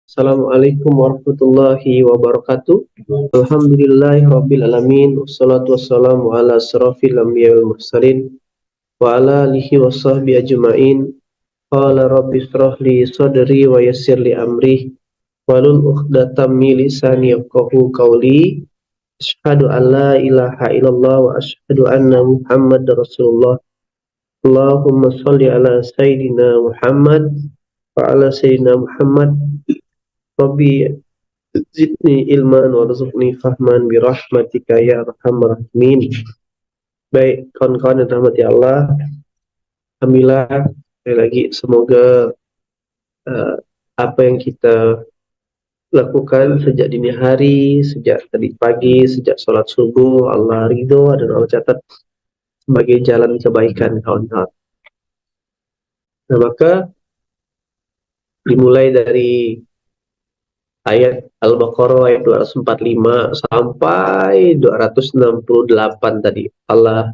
Assalamualaikum warahmatullahi wabarakatuh. Alhamdulillahi alamin. Wassalatu wassalamu ala asrafil anbiya wal mursalin wa ala alihi washabbihi ajma'in. Qala rabbi shrah li sadri wa yassir li amri walul 'uqdatam min lisani yafqahu qawli. Asyhadu an la ilaha illallah wa asyhadu anna Muhammadar Rasulullah. Allahumma shalli ala sayyidina Muhammad wa ala sayyidina Muhammad. Rabbi zidni ilman warzuqni fahman birahmatika ya arhamar rahimin. Baik, kawan-kawan yang dirahmati Allah, alhamdulillah sekali lagi semoga uh, apa yang kita lakukan sejak dini hari, sejak tadi pagi, sejak sholat subuh, Allah ridho dan Allah catat sebagai jalan kebaikan kawan-kawan. Nah, maka dimulai dari ayat Al-Baqarah ayat 245 sampai 268 tadi Allah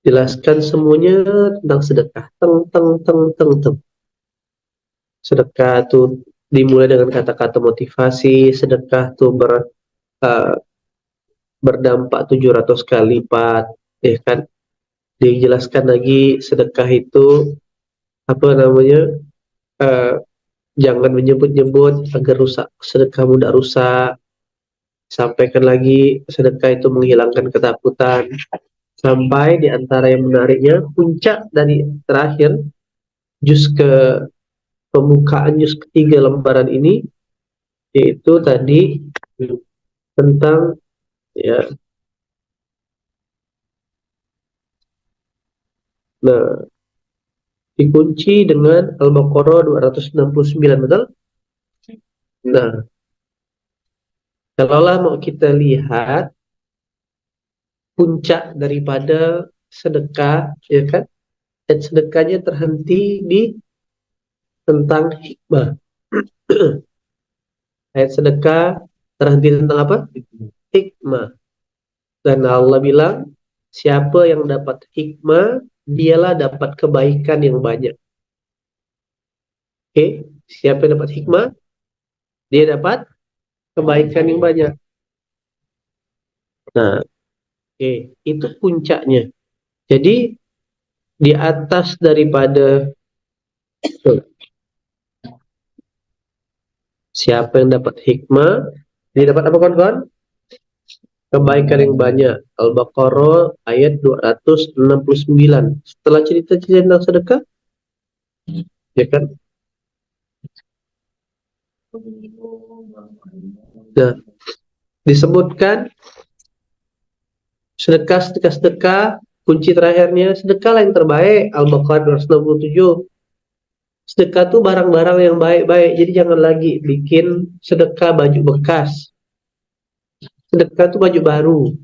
jelaskan semuanya tentang sedekah. Teng. Sedekah itu dimulai dengan kata-kata motivasi. Sedekah itu berdampak 700 kali lipat, ya kan? Dijelaskan lagi sedekah itu apa namanya? Jangan menyebut-nyebut agar rusak sedekahmu tidak rusak. Sampaikan lagi sedekah itu menghilangkan ketakutan. Sampai di antara yang menariknya puncak dari terakhir juz ke pembukaan juz ketiga lembaran ini, yaitu tadi tentang ya. Nah, dikunci dengan Al-Baqarah 269, betul? Nah, kalaulah mau kita lihat puncak daripada sedekah, ya kan? Dan sedekahnya terhenti di tentang hikmah. Ayat sedekah terhenti tentang apa? Hikmah. Dan Allah bilang, siapa yang dapat hikmah, dialah dapat kebaikan yang banyak. Oke, siapa yang dapat hikmah, dia dapat kebaikan yang banyak. Nah, oke, itu puncaknya. Jadi di atas daripada siapa yang dapat hikmah, dia dapat apa kawan-kawan? Kebaikan yang banyak. Al-Baqarah ayat 269. Setelah cerita-cerita tentang sedekah, ya kan? Nah, disebutkan sedekah, kunci terakhirnya sedekahlah yang terbaik. Al-Baqarah 267. Sedekah tuh barang-barang yang baik-baik. Jadi jangan lagi bikin sedekah baju bekas. Sedekah tuh baju baru.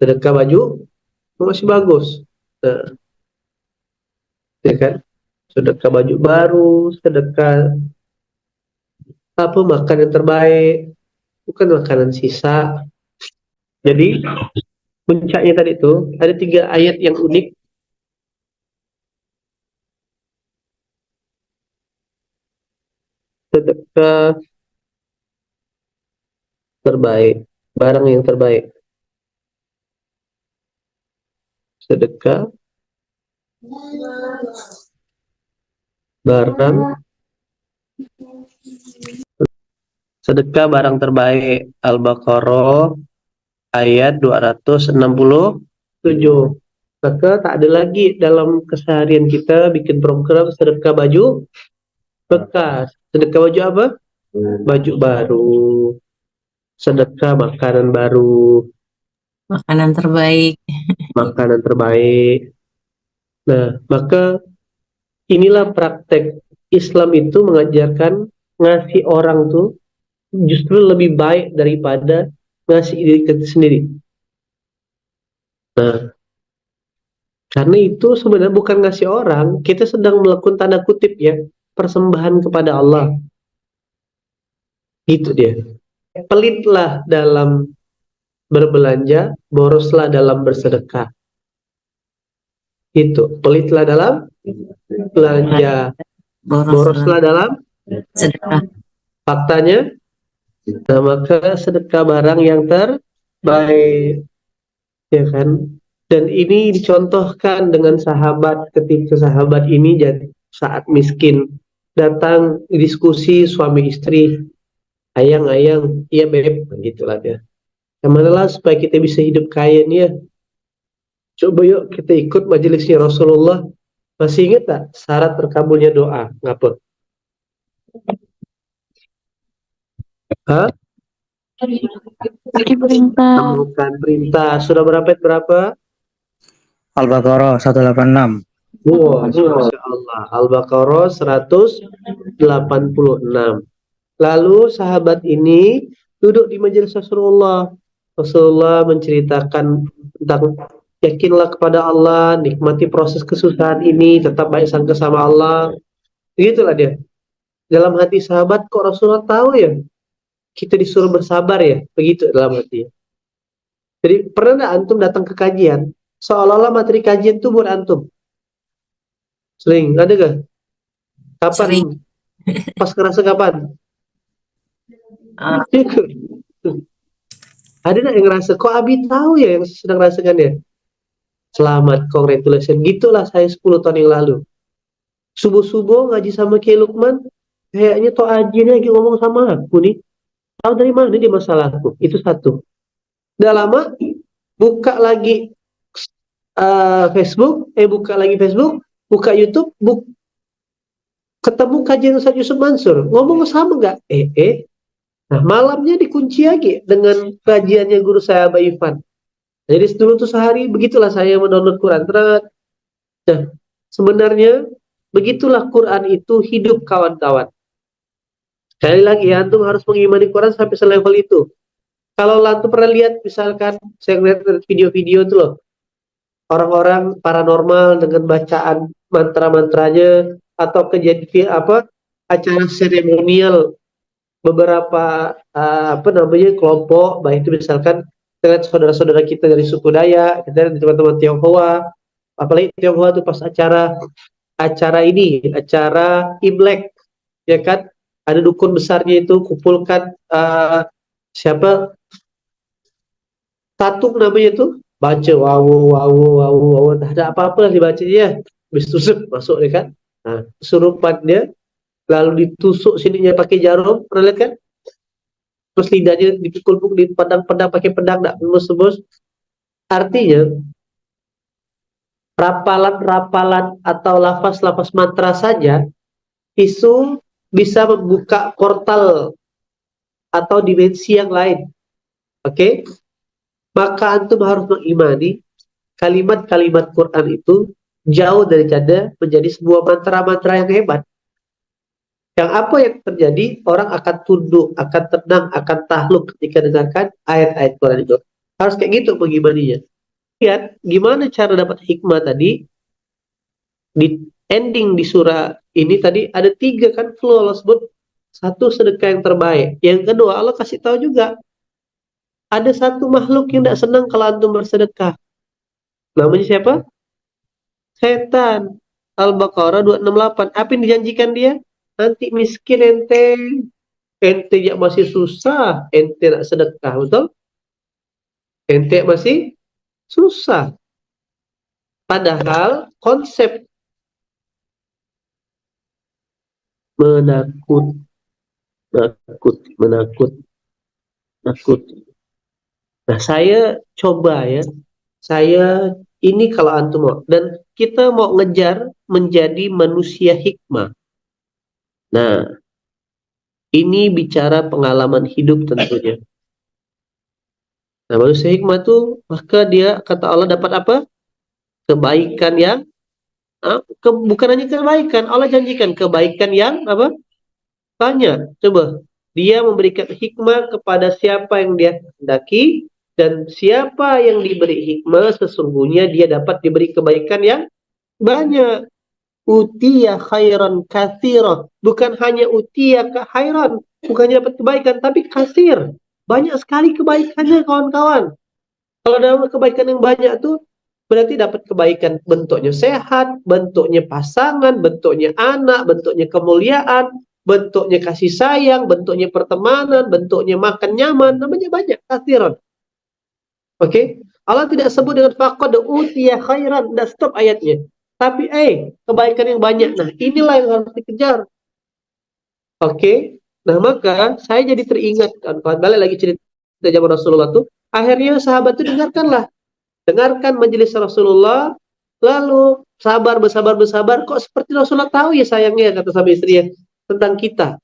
Sedekah baju masih bagus. Nah, ya kan? Sedekah baju baru, sedekah apa makanan terbaik, bukan makanan sisa. Jadi puncaknya tadi itu ada 3 ayat yang unik. Sedekah terbaik, barang yang terbaik. Sedekah barang sedekah barang terbaik. Al-Baqarah ayat 267. Maka tak ada lagi dalam keseharian kita bikin program sedekah baju bekas. Sedekah baju apa? Baju baru. Sedekah makanan baru. Makanan terbaik. Makanan terbaik. Nah, maka inilah praktek Islam itu mengajarkan ngasih orang tuh justru lebih baik daripada ngasih diri kita sendiri. Nah, karena itu sebenarnya bukan ngasih orang, kita sedang melakukan tanda kutip ya, persembahan kepada Allah. Itu dia. Pelitlah dalam berbelanja, boroslah dalam bersedekah. Itu, pelitlah dalam belanja, boroslah dalam sedekah. Faktanya, nah maka sedekah barang yang terbaik, ya kan? Dan ini dicontohkan dengan sahabat ketika sahabat ini jadi saat miskin datang diskusi suami istri, ayang-ayang, iya beb, gitulah dia. Yang mana lah supaya kita bisa hidup kaya nih ya. Coba yuk kita ikut majelisnya Rasulullah. Masih ingat tak syarat terkabulnya doa? Ngapa? Hah? Jadi perintah. Temukan perintah. Sudah berapa? Al-Baqarah 186. Wah, Masya Allah. Al-Baqarah 186. Lalu sahabat ini duduk di majelis Rasulullah. Rasulullah menceritakan tentang yakinlah kepada Allah, nikmati proses kesusahan ini, tetap baik sangka sama Allah. Begitulah dia. Dalam hati sahabat, kok Rasulullah tahu ya? Kita disuruh bersabar ya? Begitu dalam hati. Jadi pernah nggak antum datang ke kajian? Seolah-olah materi kajian itu buat antum. Sering, ada gak? Kapan? Sering. Pas ngerasa kapan? Uh, Ada nggak yang ngerasa, kok Abi tahu ya yang sedang rasakan ya? Selamat, congratulations. Gitulah saya 10 tahun yang lalu. Subuh-subuh ngaji sama Kiai Lukman, kayaknya toh ajinya lagi ngomong sama aku nih. Tahu dari mana dia masalahku? Itu satu. Udah lama, buka lagi Facebook, buka YouTube, ketemu kajian Ustaz Yusuf Mansur. Ngomong sama nggak? Nah, malamnya dikunci lagi dengan kajiannya guru saya, Abah Ivan. Jadi dulu tuh sehari, begitulah saya mendownload Quran. Nah, sebenarnya begitulah Quran itu hidup, kawan-kawan. Sekali lagi, antum harus mengimani Quran sampai selevel itu. Kalau antum pernah lihat, misalkan saya lihat video-video itu loh, orang-orang paranormal dengan bacaan mantra-mantranya atau kejadian acara seremonial beberapa kelompok, baik itu misalkan dengan saudara-saudara kita dari suku Dayak, kita dari teman-teman Tionghoa, apalagi Tionghoa itu pas acara Imlek, ya kan, ada dukun besarnya itu kumpulkan siapa tatung namanya itu, baca wawu wawu wawu wawu, tak ada apa-apa lah dibacanya ya, habis tusuk masuk ya kan. Nah, kesurupan dia, lalu ditusuk sininya pakai jarum, pernah lihat kan? Terus lidahnya dipukul-pukul, dipandang-pandang pakai pedang, tak tembus-tembus. Artinya rapalan-rapalan atau lafaz-lafaz mantra saja itu bisa membuka portal atau dimensi yang lain. Oke? Maka antum harus mengimani kalimat-kalimat Quran itu jauh daripada menjadi sebuah mantra-mantra yang hebat. Yang apa yang terjadi? Orang akan tunduk, akan tenang, akan takluk ketika dengarkan ayat-ayat Quran itu. Harus kayak gitu mengimaninya. Lihat gimana cara dapat hikmah tadi. Di ending di surah ini tadi ada 3 kan flow Allah sebut. Satu, sedekah yang terbaik. Yang kedua, Allah kasih tahu juga ada satu makhluk yang tidak senang kalau antum bersedekah. Namanya siapa? Setan. Al-Baqarah 268. Apa yang dijanjikan dia? Nanti miskin ente yang masih susah, ente nak sedekah, betul? Ente masih susah. Padahal konsep menakut, menakut. Nah, saya coba ya, saya ini kalau antum mau, dan kita mau ngejar menjadi manusia hikmah. Nah, ini bicara pengalaman hidup tentunya. Nah, manusia hikmah itu, maka dia, kata Allah, dapat apa? Kebaikan yang, bukan hanya kebaikan, Allah janjikan kebaikan yang apa? Banyak. Coba, dia memberikan hikmah kepada siapa yang dia hendaki, dan siapa yang diberi hikmah, sesungguhnya dia dapat diberi kebaikan yang banyak. Utiya khairan katsira, bukan hanya utiya khairan, bukan hanya dapat kebaikan, tapi kasir. Banyak sekali kebaikannya, kawan-kawan. Kalau dalam kebaikan yang banyak tuh berarti dapat kebaikan bentuknya sehat, bentuknya pasangan, bentuknya anak, bentuknya kemuliaan, bentuknya kasih sayang, bentuknya pertemanan, bentuknya makan nyaman, namanya banyak, kathiran. Oke? Allah tidak sebut dengan faqad utiya khairan, tidak stop ayatnya. Tapi kebaikan yang banyak. Nah, inilah yang harus dikejar. Oke? Nah, maka saya jadi teringat kan, balik lagi cerita zaman Rasulullah tuh, akhirnya sahabat itu dengarkan majelis Rasulullah, lalu bersabar, kok seperti Rasulullah tahu ya sayangnya, kata sama istrinya, tentang kita.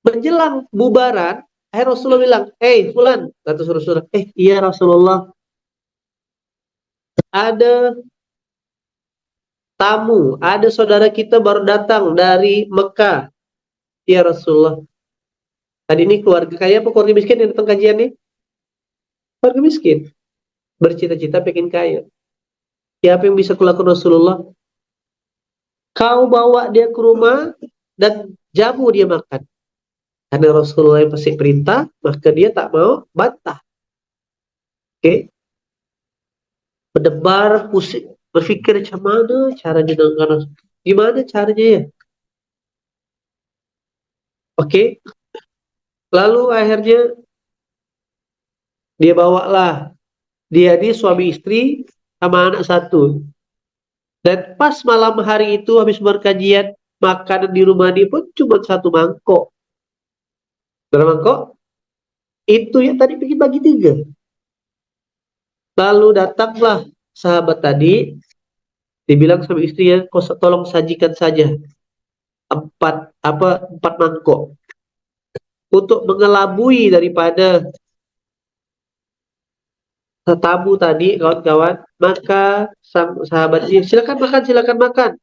Menjelang bubaran, Rasulullah bilang, Fulan, kata Rasulullah, iya Rasulullah, ada tamu, ada saudara kita baru datang dari Mekah. Ya Rasulullah. Tadi ini keluarga kaya apa keluarga miskin yang datang kajian nih? Keluarga miskin. Bercita-cita pengen kaya. Ya, apa yang bisa kulakukan Rasulullah? Kau bawa dia ke rumah dan jamu dia makan. Karena Rasulullah yang pasti perintah, maka dia tak mau bantah. Oke? Berdebar, pusing, berpikir macam mana caranya dengan Rasul. Gimana caranya ya? Oke? Lalu akhirnya dia bawalah. Dia ini suami istri sama anak satu. Dan pas malam hari itu habis berkajian, makanan di rumah dia pun cuma satu mangkok. Berapa mangkok? Itu yang tadi bikin bagi tiga. Lalu datanglah sahabat tadi, dibilang sama istrinya, kau tolong sajikan saja empat mangkok untuk mengelabui daripada tamu tadi, kawan-kawan. Maka sang sahabat ini, silakan makan.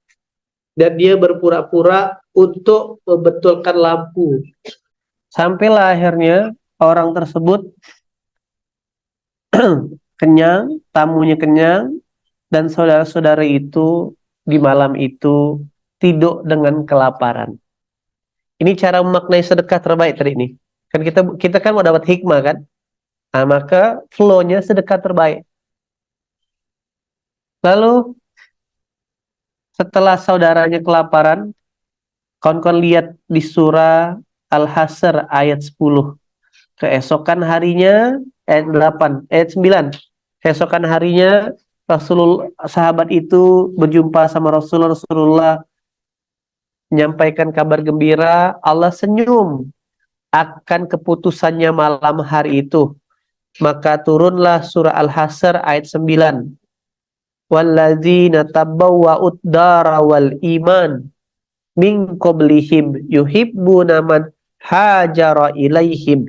Dan dia berpura-pura untuk membetulkan lampu. Sampailah akhirnya orang tersebut kenyang, tamunya kenyang, dan saudara-saudara itu di malam itu tidur dengan kelaparan. Ini cara memaknai sedekah terbaik tadi ini. Kan kita kan mau dapat hikmah kan? Nah, maka flow-nya sedekah terbaik. Lalu setelah saudaranya kelaparan, kawan-kawan lihat di surah Al-Hasr ayat 10. Keesokan harinya ayat 8, ayat 9. Keesokan harinya Rasulullah, sahabat itu berjumpa sama Rasulullah menyampaikan kabar gembira, Allah senyum akan keputusannya malam hari itu. Maka turunlah surah Al-Hasr ayat 9. Walladzina tabawwa'ud dara wal iman min qablihim yuhibbuna man hajara ilaihim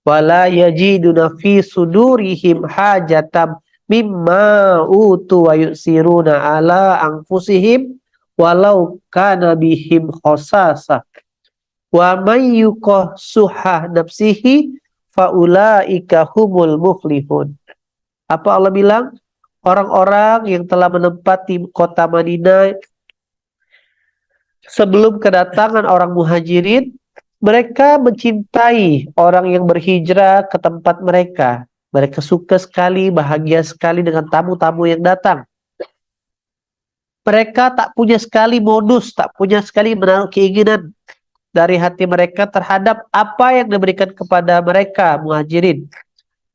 wala yajiduna fi sudurihim hajatam mimma utu wa yusiruna ala anfusihim walau kana bihim khosasah wa may yuqa suha nafsihi faulaika humul muflihun. Apa Allah bilang? Orang-orang yang telah menempati kota Madinah sebelum kedatangan orang muhajirin, mereka mencintai orang yang berhijrah ke tempat mereka. Mereka suka sekali, bahagia sekali dengan tamu-tamu yang datang. Mereka tak punya sekali modus, tak punya sekali menaruh keinginan dari hati mereka terhadap apa yang diberikan kepada mereka, muhajirin.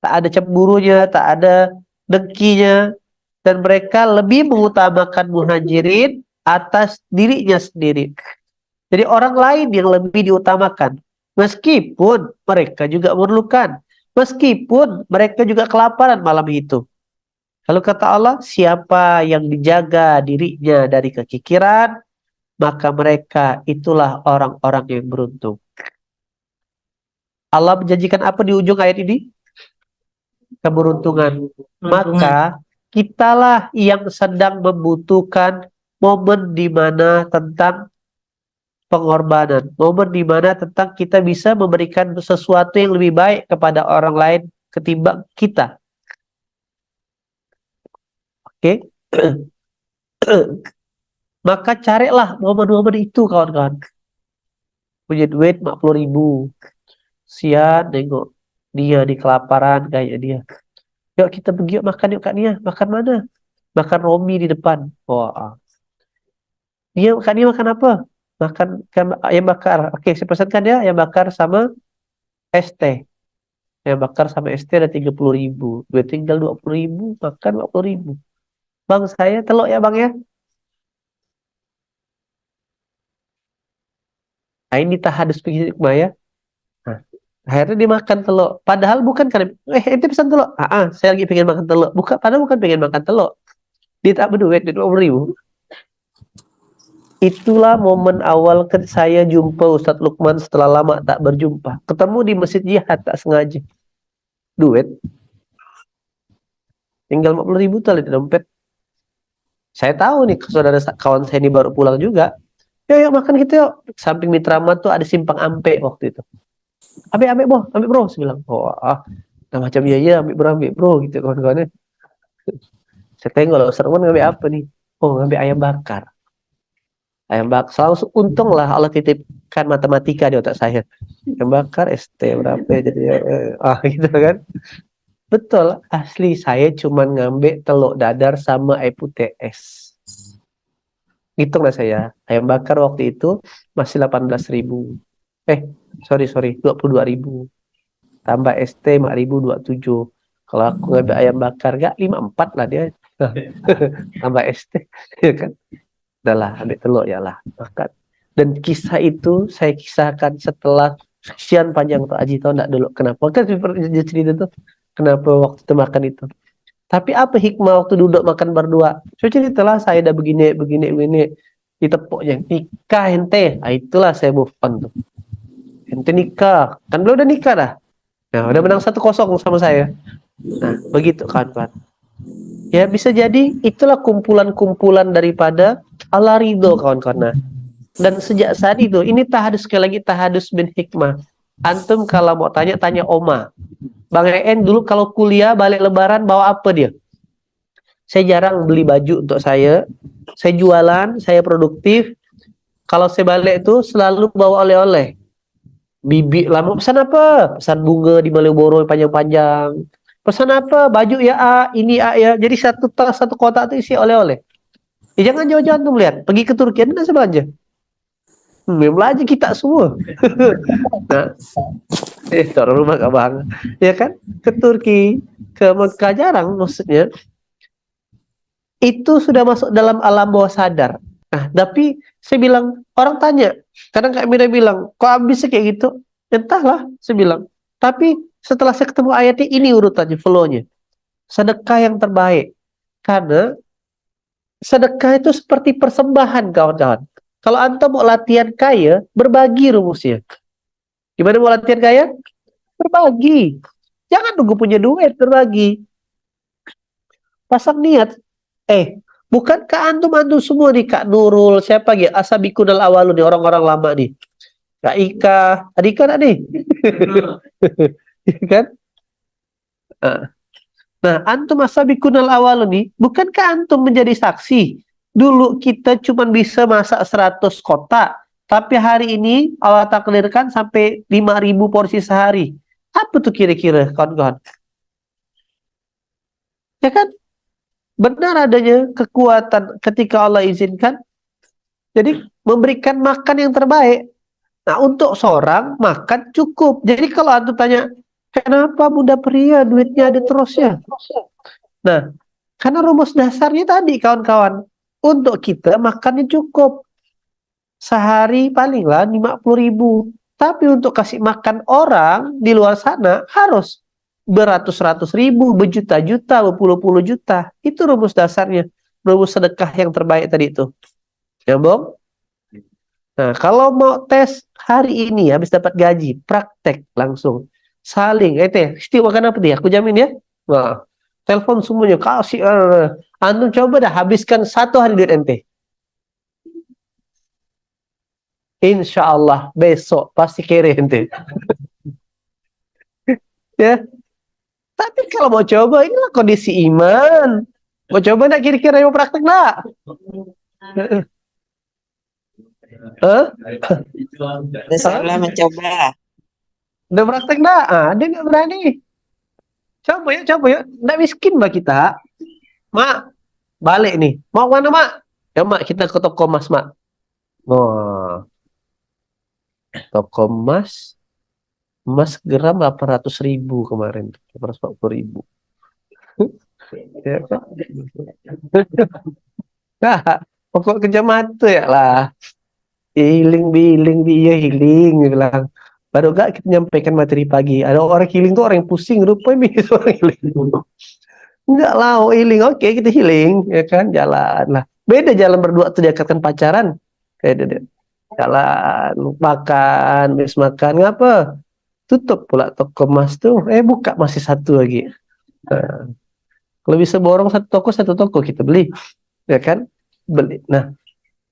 Tak ada cemburunya, tak ada dengkinya, dan mereka lebih mengutamakan muhajirin atas dirinya sendiri. Jadi orang lain yang lebih diutamakan, meskipun mereka juga memerlukan, meskipun mereka juga kelaparan malam itu. Lalu kata Allah, siapa yang dijaga dirinya dari kekikiran, maka mereka itulah orang-orang yang beruntung. Allah menjanjikan apa di ujung ayat ini? Keberuntungan. Maka kitalah yang sedang membutuhkan momen di mana tentang pengorbanan, momen di mana tentang kita bisa memberikan sesuatu yang lebih baik kepada orang lain ketimbang kita. Oke? Maka carilah momen-momen itu, kawan-kawan. Punya duit 50.000, sian nengok dia di kelaparan kayak dia. Yuk kita pergi, yuk makan, yuk Kak Nia. Makan mana? Makan Romi di depan. Wah. Dia makan apa? makan ayam bakar. Oke, saya pesankan ya ayam bakar sama ST. Ayam bakar sama ST ada 30.000. Duit tinggal 20.000, makan 20.000. Bang, saya telur ya bang ya. Nah, ini tahadus begini ya. Nah, akhirnya dimakan telur. Padahal bukan karena, ente pesan telur. Saya lagi pengen makan telur. Padahal bukan pengen makan telur. Dia tak berduit, dia 20.000. Itulah momen awal saya jumpa Ustadz Lukman setelah lama tak berjumpa. Ketemu di Masjid Jihad tak sengaja. Duit. Tinggal 50.000 tali di dompet. Saya tahu nih, saudara kawan saya ini baru pulang juga. Yuk makan gitu yuk. Samping Mitra Mat tuh ada simpang ampe waktu itu. Ambil bro, saya bilang. Nah macam iya, ambil bro gitu kawan-kawannya. Saya tengok lah, Ustaz Lukman ngambil apa nih? Ngambil ayam bakar. Ayam bakar, langsung untung lah Allah titipkan matematika di otak saya. Ayam bakar ST berapa ya, jadi gitu kan. Betul, asli saya cuma ngambil telur dadar sama air putih es. Hitung lah saya, ayam bakar waktu itu masih 18.000. Sorry, 22.000. Tambah ST 5.027. Kalau aku ngambil ayam bakar gak 54 lah dia. Tambah ST, ya kan. Udahlah, ambil telur ya lah, makan. Dan kisah itu saya kisahkan setelah sekian panjang tuh Aji, tahu enggak dulu kenapa? Kan cerita tuh kenapa waktu itu makan itu. Tapi apa hikmah waktu duduk makan berdua? Saya ceritalah saya udah begini ditepuknya. Nikah ente. Itulah saya move on tuh. Ente nikah. Kan belum udah nikah dah. Nah, udah menang 1-0 sama saya. Nah, begitu kawan-kawan. Ya bisa jadi itulah kumpulan-kumpulan daripada Allah ridho kawan-kawan. Nah, dan sejak saat itu ini tahadus, sekali lagi tahadus bin hikmah. Antum kalau mau tanya Oma. Bang En dulu kalau kuliah balik lebaran bawa apa dia? Saya jarang beli baju untuk saya. Saya jualan, saya produktif. Kalau saya balik itu selalu bawa oleh-oleh. Bibi lama pesan apa? Pesan bunga di Malioboro panjang-panjang. Pesan apa? Baju ya ini ya. Jadi satu tas, satu kotak itu isi oleh-oleh. Jangan jauh-jauh tuh lihat. Pergi ke Turki, Anda saya belanja. Belanja kita semua. Nah, taruh rumah Kak Bang. Ya kan? Ke Turki, ke Mekah jarang maksudnya. Itu sudah masuk dalam alam bawah sadar. Nah, tapi saya bilang, orang tanya, kadang Kak Mira bilang, kok bisa kayak gitu? Entahlah, saya bilang. Tapi setelah saya ketemu ayatnya, ini urutannya, flow-nya. Sedekah yang terbaik. Karena sedekah itu seperti persembahan, kawan-kawan. Kalau Anda mau latihan kaya, berbagi rumusnya. Gimana mau latihan kaya? Berbagi. Jangan nunggu punya duit, berbagi. Pasang niat. Bukankah antum semua nih, Kak Nurul, siapa gitu, Asabikun al-Awalu nih, orang-orang lama nih. Kak Ika, Adika ada nih. Kan? Nah, antum Asabikun al-Awalu nih, bukankah antum menjadi saksi? Dulu kita cuma bisa masak 100 kotak, tapi hari ini Allah takdirkan sampai 5.000 porsi sehari. Apa tuh kira-kira, kawan-kawan? Ya kan? Benar adanya kekuatan ketika Allah izinkan. Jadi memberikan makan yang terbaik. Nah, untuk seorang makan cukup. Jadi kalau antum tanya, kenapa muda pria duitnya ada terusnya? Nah, karena rumus dasarnya tadi kawan-kawan, untuk kita makannya cukup. Sehari palinglah 50.000. Tapi untuk kasih makan orang di luar sana harus beratus-ratus ribu, berjuta-juta, berpuluh-puluh juta. Itu rumus dasarnya. Rumus sedekah yang terbaik tadi itu. Ya, Bang? Nah, kalau mau tes hari ini habis dapat gaji, praktek langsung. Saling, Siti makan apa dia? Aku jamin ya. Nah, telepon semuanya, kasih. Antum coba dah habiskan 1 hari duit ente. Insya Allah besok pasti kere ente. Ya. Tapi kalau mau coba, inilah kondisi iman. Mau coba enggak kira-kira mau praktek enggak? Saya mencoba. Udah praktek enggak? Dia enggak berani. Coba yuk. Enggak miskin mbak kita. Mak, balik nih. Mau mana mak? Ya mak, kita ke toko mas mak. Oh, toko emas gram 800.000 kemarin, 840.000. Ya kan? Nah, pokok kecamatan ya lah. Healing, healing, dia healing, dia bilang. Baru gak kita nyampaikan materi pagi. Ada orang healing tuh orang yang pusing, rupanya bisa orang healing. Enggak lah, oh healing, oke kita healing, ya kan, jalan lah. Beda jalan berdua tuh diakatkan pacaran. Kayak dia, jalan, makan, habis makan, ngapa? Tutup pula toko emas tuh, buka masih satu lagi. Nah, kalau bisa borong satu toko kita beli, ya kan? Beli. Nah,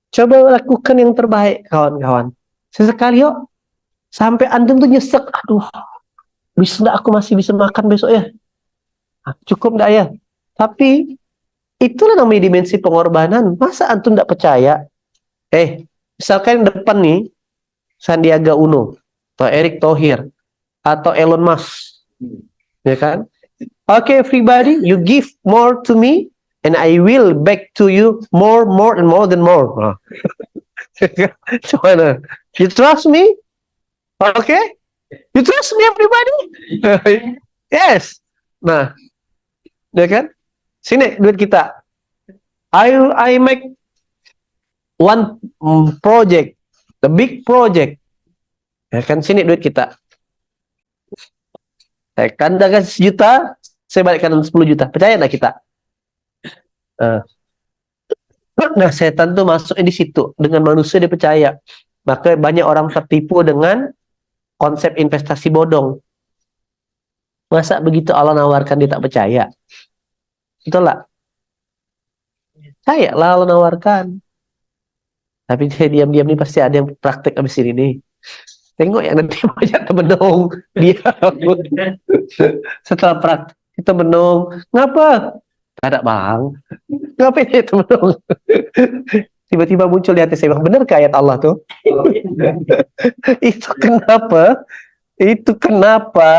coba lakukan yang terbaik, kawan-kawan. Sesekali yuk, sampai antum tuh nyesek, aduh, bisa nggak aku masih bisa makan besok ya? Ah, cukup nggak ya? Tapi itulah namanya dimensi pengorbanan. Masa antum nggak percaya? Misalkan yang depan nih, Sandiaga Uno, atau Erick Thohir, atau Elon Musk, ya kan? Okay, everybody, you give more to me, and I will back to you more, more, and more than more. Nah. Gimana? You trust me? Okay? You trust me, everybody? Yes. Nah, ya kan? Sini duit kita. I make one project, the big project. Ya kan, sini duit kita. Saya kandakan 1 juta, saya balikkan 10 juta. Percaya nggak kita? Nah, setan tuh masuk di situ. Dengan manusia dia percaya. Maka banyak orang tertipu dengan konsep investasi bodong. Masa begitu Allah nawarkan dia tak percaya? Itulah. Saya lah Allah nawarkan. Tapi dia diam-diam nih pasti ada yang praktek abis ini nih. Tengok ya nanti banyak temen dong. Dia setelah praktek kita menung. Ngapa? Gak ada bang. Ngapain ya temen dong? Tiba-tiba muncul di hati saya, benar ke ayat Allah tuh? Itu kenapa? Itu kenapa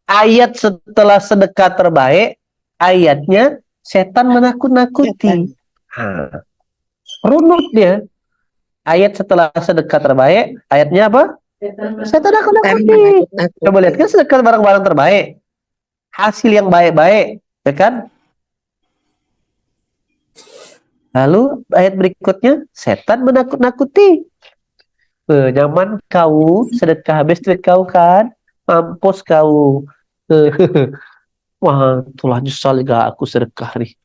ayat setelah sedekah terbaik, ayatnya setan menakut-nakuti. Runut dia. Ayat setelah sedekah terbaik, ayatnya apa? Setan nakut-nakuti. Coba lihat kan sedekah barang-barang terbaik. Hasil yang baik-baik, ya kan? Lalu ayat berikutnya, setan menakut-nakuti. Nyaman kau, sedekah habis duit kau kan? Mampus kau. Wah, itulah nyesal gak aku sedekah nih.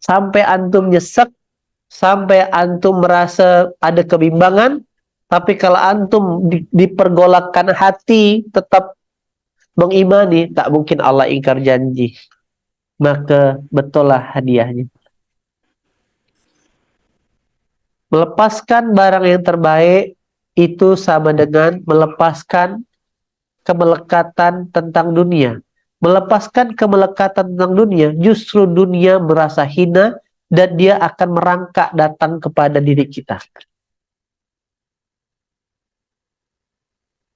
Sampai antum nyesek, sampai antum merasa ada kebimbangan, tapi kalau antum dipergolakkan hati, tetap mengimani, tak mungkin Allah ingkar janji. Maka betullah hadiahnya. Melepaskan barang yang terbaik itu sama dengan melepaskan kemelekatan tentang dunia. Melepaskan kemelekatan tentang dunia, justru dunia merasa hina dan dia akan merangkak datang kepada diri kita.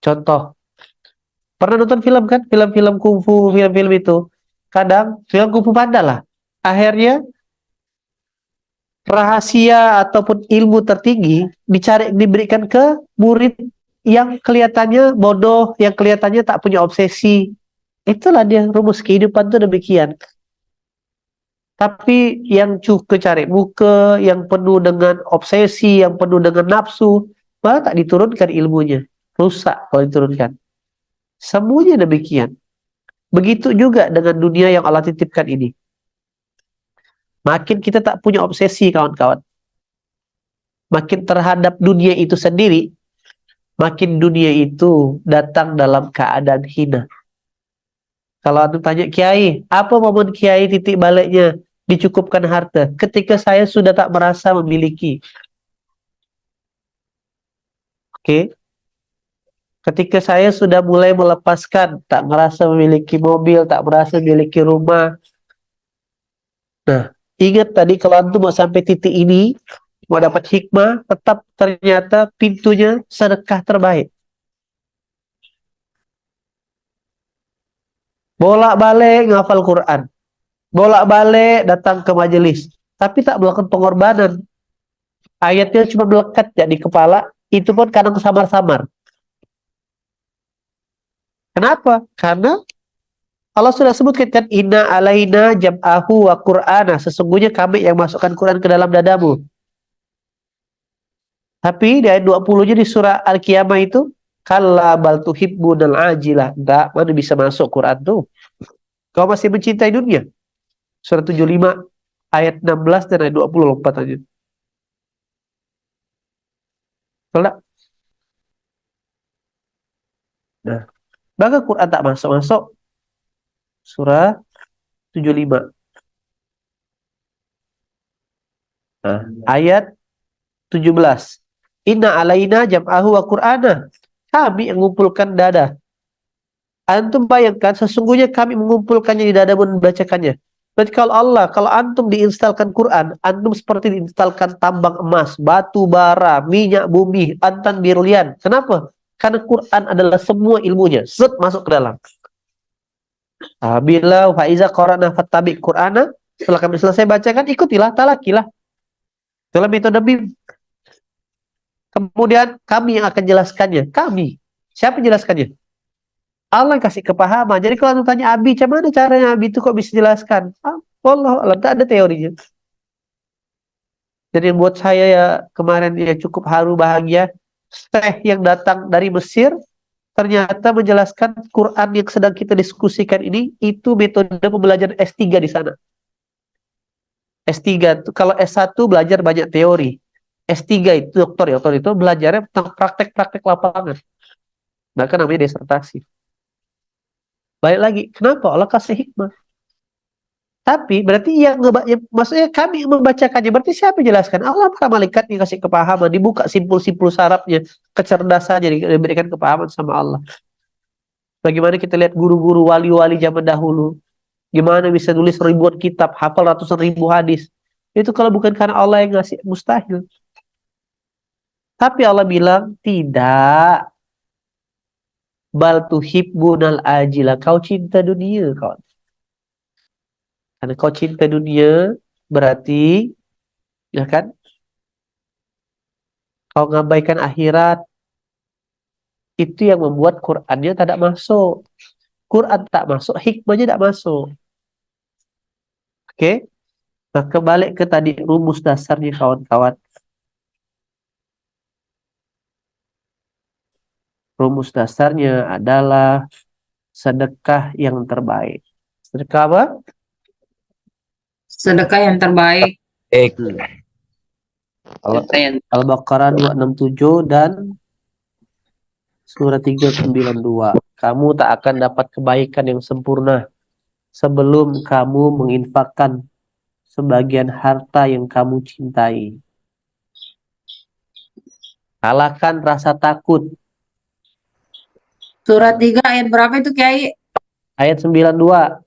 Contoh, pernah nonton film kan? Film-film kungfu, film-film itu. Kadang film kungfu panda lah. Akhirnya rahasia ataupun ilmu tertinggi diberikan ke murid yang kelihatannya bodoh, yang kelihatannya tak punya obsesi. Itulah dia rumus kehidupan itu demikian. Tapi yang cukup cari muka, yang penuh dengan obsesi, yang penuh dengan nafsu, malah tak diturunkan ilmunya. Rusak kalau diturunkan. Semuanya demikian. Begitu juga dengan dunia yang Allah titipkan ini. Makin kita tak punya obsesi, kawan-kawan. Makin terhadap dunia itu sendiri, makin dunia itu datang dalam keadaan hina. Kalau anda tanya Kiai, apa momen Kiai titik baliknya dicukupkan harta? Ketika saya sudah tak merasa memiliki. Oke. Ketika saya sudah mulai melepaskan, tak merasa memiliki mobil, tak merasa memiliki rumah. Nah, ingat tadi kalau antum mau sampai titik ini, mau dapat hikmah, tetap ternyata pintunya sedekah terbaik. Bolak-balik ngafal Quran. Bolak-balik datang ke majelis. Tapi tak melakukan pengorbanan. Ayatnya cuma melekat ya di kepala, itu pun kadang samar-samar. Kenapa? Karena Allah sudah sebutkan kan, inna alaina jam'ahu wa qur'ana, sesungguhnya kami yang masukkan Quran ke dalam dadamu. Tapi di ayat 20-nya di surah Al-Qiyamah itu, kalla bal tuhibbunal ajilah. Enggak, mana bisa masuk Quran tuh? Kau masih mencintai dunia. Surah 75 ayat 16 dan ayat 20 lompat aja. Kalau nah, maka Quran tak masuk-masuk. Surah 75. Nah, ayat 17. Inna alaina jam'ahu wa qur'ana. Kami yang mengumpulkan dada. Antum bayangkan, sesungguhnya kami mengumpulkannya di dada dan membacakannya. Berarti kalau antum diinstalkan Quran, antum seperti diinstalkan tambang emas, batu bara, minyak bumi, antan birulian. Kenapa? Karena Quran adalah semua ilmunya. Zat masuk ke dalam. Bila faiza qara'na fattabi Qur'ana, setelah kami selesai bacakan, ikutilah, talakilah. Itulah metode BIM. Kemudian kami yang akan jelaskannya. Kami. Siapa yang jelaskannya? Allah yang kasih kepahaman. Jadi kalau anda tanya Abi, macam mana caranya Abi itu kok bisa jelaskan? Wallah alam, tak ada teorinya. Jadi yang buat saya ya kemarin ya cukup haru bahagia. Syekh yang datang dari Mesir ternyata menjelaskan Quran yang sedang kita diskusikan ini itu metode pembelajaran S3 di sana. S3 itu kalau S1 belajar banyak teori. S3 itu doktor itu belajarnya tentang praktek-praktek lapangan. Bahkan namanya disertasi. Balik lagi, kenapa Allah kasih hikmah? Tapi berarti maksudnya kami membacakannya, berarti siapa yang jelaskan? Allah para malaikat yang kasih kepahaman, dibuka simpul-simpul sarafnya, kecerdasannya diberikan kepahaman sama Allah. Bagaimana kita lihat guru-guru wali-wali zaman dahulu, gimana bisa nulis ribuan kitab, hafal ratusan ribu hadis. Itu kalau bukan karena Allah yang ngasih, mustahil. Tapi Allah bilang, tidak. Bal tuhibbunal ajila. Kau cinta dunia, kawan. Karena kau cinta dunia, berarti, ya kan, kau ngabaikan akhirat. Itu yang membuat Qurannya tidak masuk. Quran tak masuk, hikmahnya tak masuk. Oke? Maka balik ke tadi rumus dasarnya, kawan-kawan. Rumus dasarnya adalah sedekah yang terbaik. Sedekah apa? Sedekah yang terbaik. Al-Baqarah 267 dan surah 392. Kamu tak akan dapat kebaikan yang sempurna sebelum kamu menginfakkan sebagian harta yang kamu cintai. Kalahkan rasa takut. Surat 3 ayat berapa itu, Kiai? Ayat 92.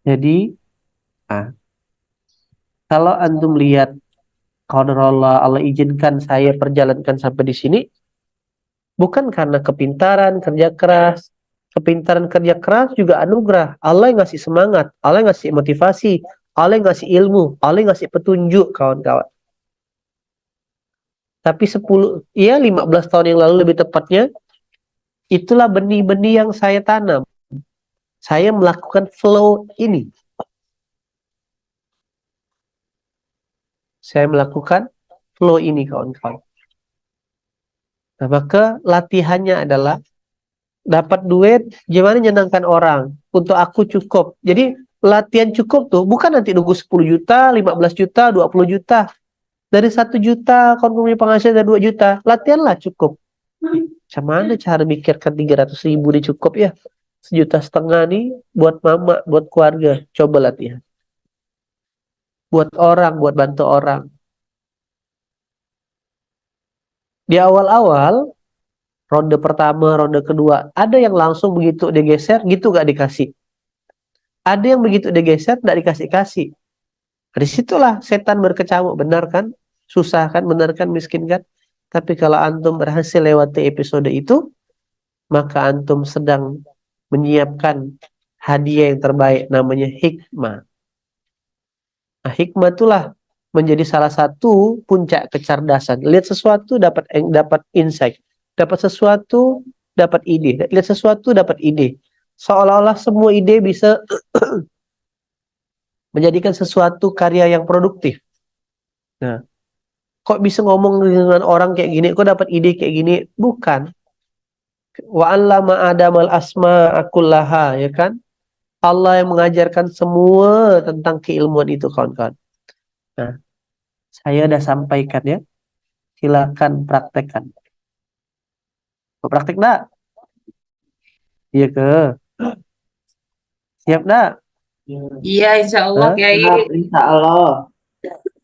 Jadi, kalau antum lihat qadarullah, Allah izinkan saya perjalankan sampai di sini, bukan karena kepintaran, kerja keras. Kepintaran kerja keras juga anugerah. Allah yang ngasih semangat, Allah yang ngasih motivasi, Allah yang ngasih ilmu, Allah yang ngasih petunjuk, kawan-kawan. Tapi 15 tahun yang lalu lebih tepatnya, itulah benih-benih yang saya tanam. Saya melakukan flow ini. Saya melakukan flow ini, kawan-kawan. Nah, maka latihannya adalah dapat duit, gimana nyenangkan orang. Untuk aku cukup. Jadi latihan cukup tuh bukan nanti nunggu 10 juta, 15 juta, 20 juta. Dari 1 juta, kalau punya penghasilan dari 2 juta, latihanlah cukup. Macam mana cara mikirkan 300.000 nih cukup ya? 1,5 juta nih buat mama, buat keluarga. Coba latihan. Buat orang, buat bantu orang. Di awal-awal, ronde pertama, ronde kedua, ada yang langsung begitu digeser, gitu gak dikasih. Ada yang begitu digeser, gak dikasih-kasih. Disitulah setan berkecamuk, benar kan? Susah kan, benar kan, miskin kan? Tapi kalau antum berhasil lewati episode itu, maka antum sedang menyiapkan hadiah yang terbaik namanya hikmah. Nah, hikmah itulah menjadi salah satu puncak kecerdasan. Lihat sesuatu dapat insight, dapat sesuatu dapat ide, lihat sesuatu dapat ide. Seolah-olah semua ide bisa menjadikan sesuatu karya yang produktif. Nah, kok bisa ngomong dengan orang kayak gini, kok dapat ide kayak gini? Bukan. Wa 'allama Adamal asma'a kullaha, ya kan? Allah yang mengajarkan semua tentang keilmuan itu, kawan-kawan. Nah, saya udah sampaikan ya. Silakan praktekkan. Mau praktek enggak? Iya ke? Siap enggak? Iya, insya Allah Hah? Kiai. Insya Allah.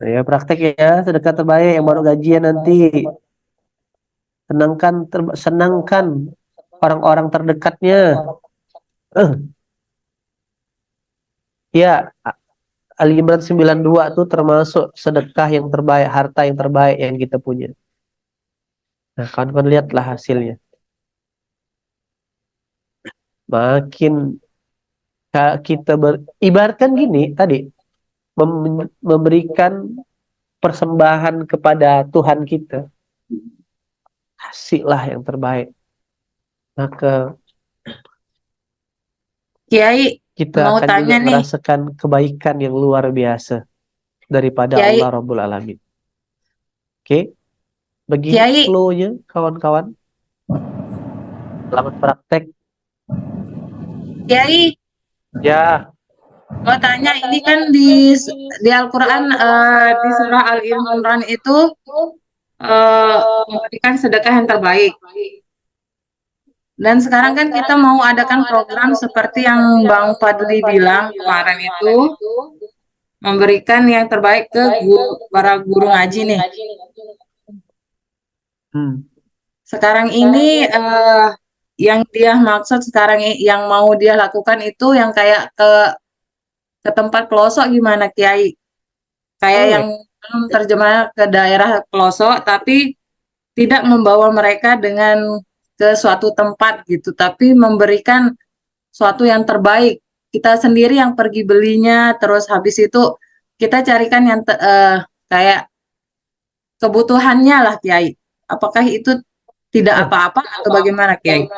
Ya, praktek ya. Sedekah terbaik yang baru gajian nanti. Senangkan orang-orang terdekatnya. Eh, ya, Ali Imran 92 tuh termasuk sedekah yang terbaik, harta yang terbaik yang kita punya. Nah, kawan-kawan lihatlah hasilnya. Makin kita ibaratkan gini tadi, memberikan persembahan kepada Tuhan kita, kasihlah yang terbaik. Maka Kiai, kita mau akan juga tanya nih. merasakan kebaikan yang luar biasa daripada Kiai, Allah Rabbul Alamin. Oke, begini Kiai, flow-nya kawan-kawan. Selamat praktek. Kiai, Ya, mau tanya ini kan di Al-Quran di surah Al-Imran itu memberikan sedekah yang terbaik. Dan sekarang kan kita mau adakan program seperti yang Bang Fadli bilang kemarin itu, memberikan yang terbaik ke para guru ngaji nih. hmm. Sekarang ini yang dia maksud sekarang yang mau dia lakukan itu yang kayak ke tempat pelosok gimana Kiai? Kayak yang belum terjemah ke daerah pelosok tapi tidak membawa mereka dengan ke suatu tempat gitu, tapi memberikan suatu yang terbaik. Kita sendiri yang pergi belinya, terus habis itu kita carikan yang kayak kebutuhannya lah Kiai. Apakah itu tidak apa-apa atau bagaimana Kiai?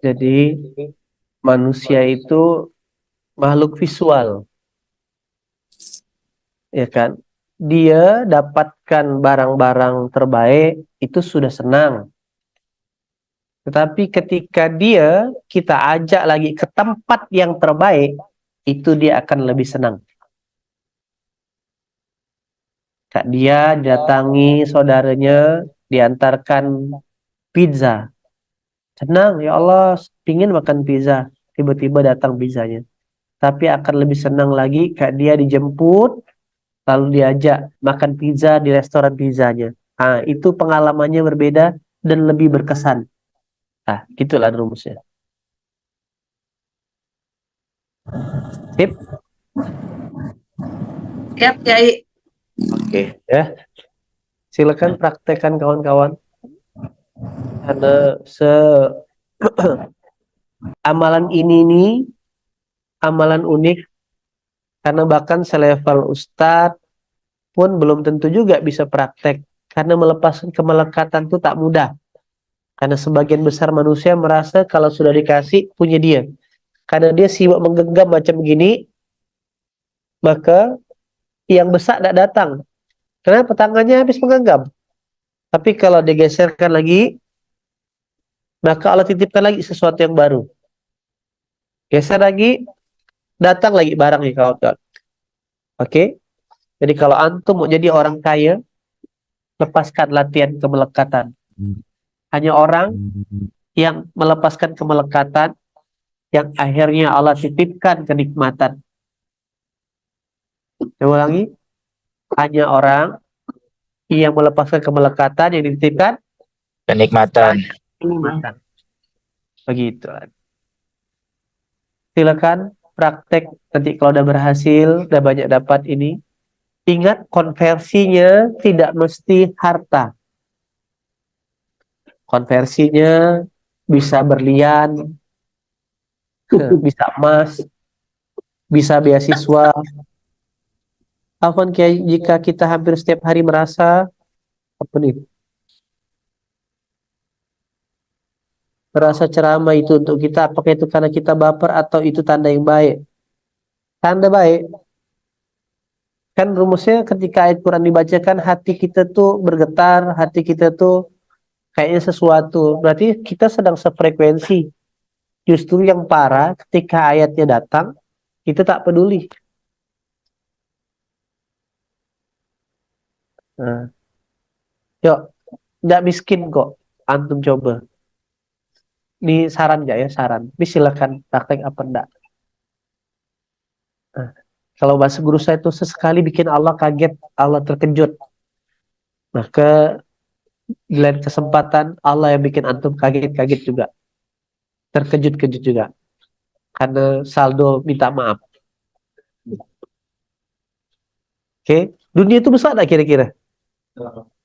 Jadi manusia itu makhluk visual, ya kan? Dia dapatkan barang-barang terbaik itu sudah senang. Tetapi ketika kita ajak lagi ke tempat yang terbaik, itu dia akan lebih senang. Kak, dia datangi saudaranya, diantarkan pizza. Senang, ya Allah, pingin makan pizza. Tiba-tiba datang pizzanya. Tapi akan lebih senang lagi Kak, dia dijemput, lalu diajak makan pizza di restoran pizzanya. Nah, itu pengalamannya berbeda dan lebih berkesan. Nah, gitulah rumusnya. Sip? Siap Kiai. Oke, ya. Silakan praktekkan kawan-kawan. Karena amalan ini amalan unik, karena bahkan selevel ustadz pun belum tentu juga bisa praktek. Karena melepaskan kemelekatan itu tak mudah. Karena sebagian besar manusia merasa kalau sudah dikasih, punya dia. Karena dia sibuk menggenggam macam gini, maka yang besar tidak datang. Kenapa? Tangannya habis menggenggam. Tapi kalau digeserkan lagi, maka Allah titipkan lagi sesuatu yang baru. Geser lagi, datang lagi barangnya kawan-kawan. Oke? Jadi kalau antum mau jadi orang kaya, lepaskan latihan kemelekatan. Hanya orang yang melepaskan kemelekatan, yang akhirnya Allah titipkan kenikmatan. Saya ulangi, hanya orang yang melepaskan kemelekatan yang dititipkan Kenikmatan. kenikmatan. Begitu. Silakan praktek nanti kalau udah berhasil, udah banyak dapat ini. Ingat, konversinya tidak mesti harta. Konversinya bisa berlian, bisa emas, bisa beasiswa. Afwan Kiai, jika kita hampir setiap hari merasa apa nih? Merasa ceramah itu untuk kita, apakah itu karena kita baper atau itu tanda yang baik? Tanda baik. Kan rumusnya ketika ayat Quran dibacakan, hati kita tuh bergetar, hati kita tuh kayaknya sesuatu. Berarti kita sedang sefrekuensi. Justru yang parah ketika ayatnya datang, kita tak peduli. Nah, yuk, nggak miskin kok. Antum coba. Ini saran nggak ya? Saran. Ini silakan praktek apa enggak. Nah, kalau bahasa guru saya itu sesekali bikin Allah kaget, Allah terkejut. Maka di lain kesempatan Allah yang bikin antum kaget-kaget juga. Terkejut-kejut juga. Karena saldo minta maaf. Oke. Dunia itu besar tak kira-kira?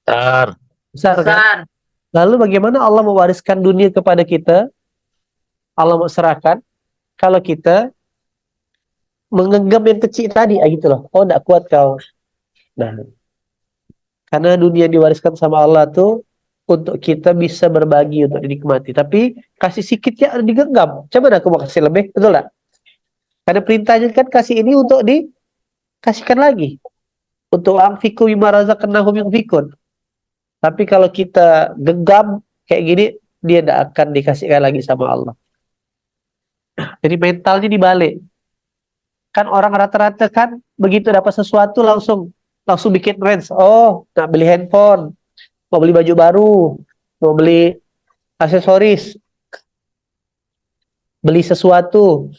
Tar. Besar kan? Besar. Lalu bagaimana Allah mewariskan dunia kepada kita? Allah mau serahkan kalau kita menggenggam yang kecil tadi, gitu loh. Oh, tidak kuat kau. Nah, karena dunia diwariskan sama Allah tuh untuk kita bisa berbagi, untuk dinikmati. Tapi kasih sedikit ya digenggam. Coba aku mau kasih lebih, betul tak? Karena perintahnya kan kasih ini untuk dikasihkan lagi. Untuk anfiku bima razaqnahum yunfikun. Tapi kalau kita genggam kayak gini, dia tidak akan dikasihkan lagi sama Allah. Jadi mentalnya dibalik. Kan orang rata-rata kan begitu dapat sesuatu langsung bikin range. Oh, nak beli handphone, mau beli baju baru, mau beli aksesoris, beli sesuatu,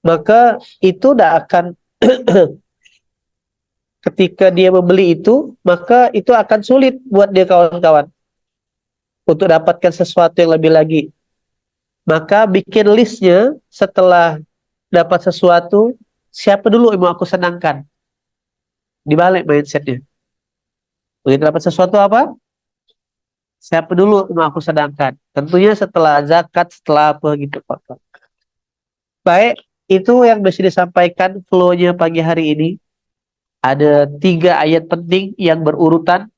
maka itu tidak akan ketika dia membeli itu, maka itu akan sulit buat dia kawan-kawan untuk dapatkan sesuatu yang lebih lagi. Maka bikin listnya setelah dapat sesuatu, siapa dulu yang mau aku senangkan? Dibalik mindsetnya. Begitu dapat sesuatu apa? Siapa dulu yang mau aku senangkan? Tentunya setelah zakat, setelah apa gitu Pak. Baik, itu yang bisa disampaikan flow-nya pagi hari ini. Ada 3 ayat penting yang berurutan.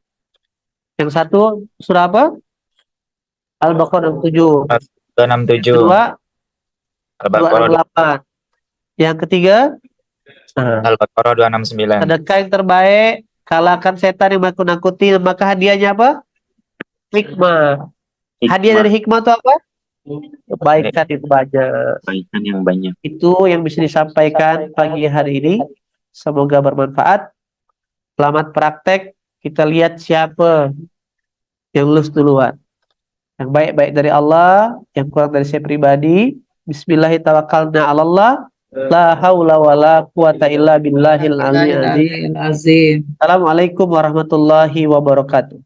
Yang satu, surah apa? Al-Baqarah 7. 267. Kedua, Al-Baqarah 268. Yang ketiga, Al-Baqarah 269. sedekah yang terbaik, kalahkan setan yang menakut-nakuti, maka hadiahnya apa? Hikmah. Hadiah dari hikmah itu apa? Kebaikan itu banyak. Kebaikan yang banyak. Itu yang bisa disampaikan pagi hari ini. Semoga bermanfaat. Selamat praktek. Kita lihat siapa yang lulus duluan. Yang baik-baik dari Allah, yang kurang dari saya pribadi. Bismillahirrahmanirrahim. La haula wa la quwata illa billahil aliyyil azim. Azim. Assalamualaikum warahmatullahi wabarakatuh.